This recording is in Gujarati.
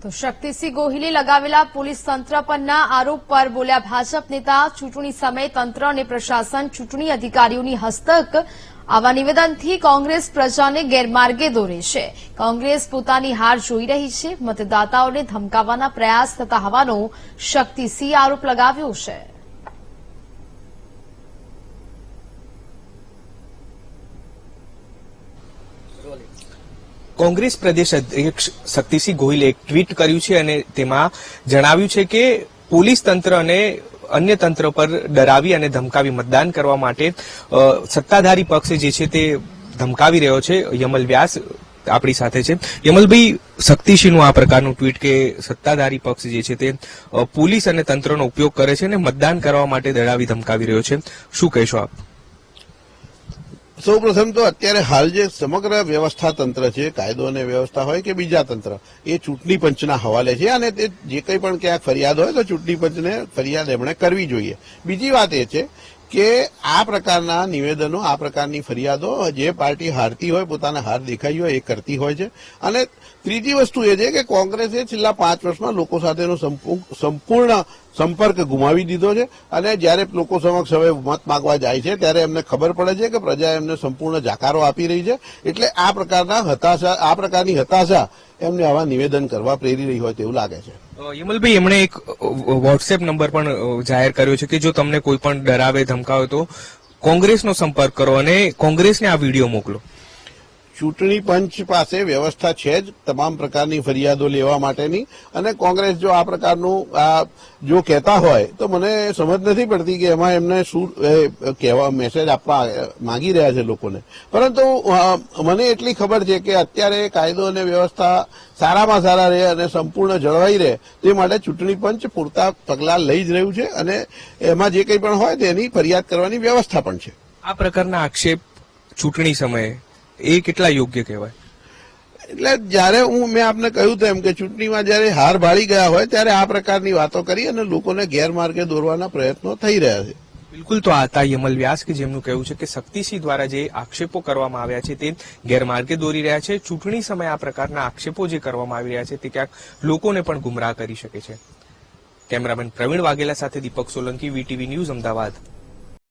તો શક્તિસિંહ ગોહિલે લગાવેલા પોલીસ તંત્ર પરના આરોપ પર બોલ્યા ભાજપ નેતા, ચૂંટણી સમયે તંત્ર અને પ્રશાસન ચૂંટણી અધિકારીઓની હસ્તક આવા નિવેદનથી કોંગ્રેસ પ્રજાને ગેરમાર્ગે દોરે છે. કોંગ્રેસ પોતાની હાર જોઈ રહી છે, મતદાતાઓને ધમકાવવાના પ્રયાસ થતા હોવાનો શક્તિસિંહ આરોપ લગાવ્યો છે. કોંગ્રેસ પ્રદેશ અધ્યક્ષ શક્તિસિંહ ગોહિલે એક ટ્વીટ કર્યું છે અને તેમાં જણાવ્યું છે કે પોલીસ તંત્ર અને અન્ય તંત્ર પર ડરાવી અને ધમકાવી મતદાન કરવા માટે સત્તાધારી પક્ષ જે છે તે ધમકાવી રહ્યો છે. યમલ વ્યાસ આપણી સાથે છે. યમલભાઈ, શક્તિસિંહનું આ પ્રકારનું ટ્વીટ કે સત્તાધારી પક્ષ જે છે તે પોલીસ અને તંત્રનો ઉપયોગ કરે છે અને મતદાન કરવા માટે ડરાવી ધમકાવી રહ્યો છે, શું કહેશો આપ? સૌ પ્રથમ તો અત્યારે હાલ જે સમગ્ર વ્યવસ્થા તંત્ર છે, કાયદો અને વ્યવસ્થા હોય કે બીજા તંત્ર, એ ચૂંટણી પંચના હવાલે છે અને તે જે કંઈ પણ ક્યાંક ફરિયાદ હોય તો ચૂંટણી પંચને ફરિયાદ એમણે કરવી જોઈએ. બીજી વાત એ છે કે આ પ્રકારના નિવેદનો, આ પ્રકારની ફરિયાદો જે પાર્ટી હારતી હોય, પોતાને હાર દેખાઈ હોય એ કરતી હોય છે. અને ત્રીજી વસ્તુ એ છે કે કોંગ્રેસે છેલ્લા 5 વર્ષમાં લોકો સાથેનો સંપૂર્ણ સંપર્ક ગુમાવી દીધો છે અને જ્યારે લોકો સમક્ષ હવે મત માંગવા જાય છે ત્યારે એમને ખબર પડે છે કે પ્રજા એમને સંપૂર્ણ જાકારો આપી રહી છે. એટલે આ પ્રકારની હતાશા એમને આવા નિવેદન કરવા પ્રેરી રહી હોય તેવું લાગે છે. યમલભાઈ, એમણે એક વોટ્સએપ નંબર પણ જાહેર કર્યો છે કે જો તમને કોઈ પણ ડરાવે ધમકાવે તો કોંગ્રેસનો સંપર્ક કરો અને કોંગ્રેસને આ વિડીયો મોકલો. ચૂંટણી પંચ પાસે વ્યવસ્થા છે જ તમામ પ્રકારની ફરિયાદો લેવા માટેની, અને કોંગ્રેસ જો આ પ્રકારનું જો કહેતા હોય તો મને સમજ નથી પડતી કે એમાં એમને શું કહેવા મેસેજ આપવા માંગી રહ્યા છે લોકોને. પરંતુ મને એટલી ખબર છે કે અત્યારે કાયદો અને વ્યવસ્થા સારામાં સારા રહે અને સંપૂર્ણ જળવાઈ રહે તે માટે ચૂંટણી પંચ પૂરતા પગલાં લઈ જ રહ્યું છે અને એમાં જે કંઈ પણ હોય તેની ફરિયાદ કરવાની વ્યવસ્થા પણ છે. આ પ્રકારના આક્ષેપ ચૂંટણી સમયે એ કેટલા યોગ્ય કહેવાય? એટલે જયારે મેં આપને કહ્યું તેમ કે ચૂંટણીમાં જયારે હાર ભાળી ગયા હોય ત્યારે આ પ્રકારની વાતો કરી અને લોકોને ગેરમાર્ગે દોરવાના પ્રયત્નો થઈ રહ્યા છે. બિલકુલ. તો આ હતા યમલ વ્યાસ કે જેમનું કહેવું છે કે શક્તિસિંહ દ્વારા જે આક્ષેપો કરવામાં આવ્યા છે તે ગેરમાર્ગે દોરી રહ્યા છે. ચૂંટણી સમયે આ પ્રકારના આક્ષેપો જે કરવામાં આવી રહ્યા છે તે ક્યાંક લોકોને પણ ગુમરાહ કરી શકે છે. કેમેરામેન પ્રવીણ વાઘેલા સાથે દીપક સોલંકી, વીટીવી ન્યૂઝ, અમદાવાદ.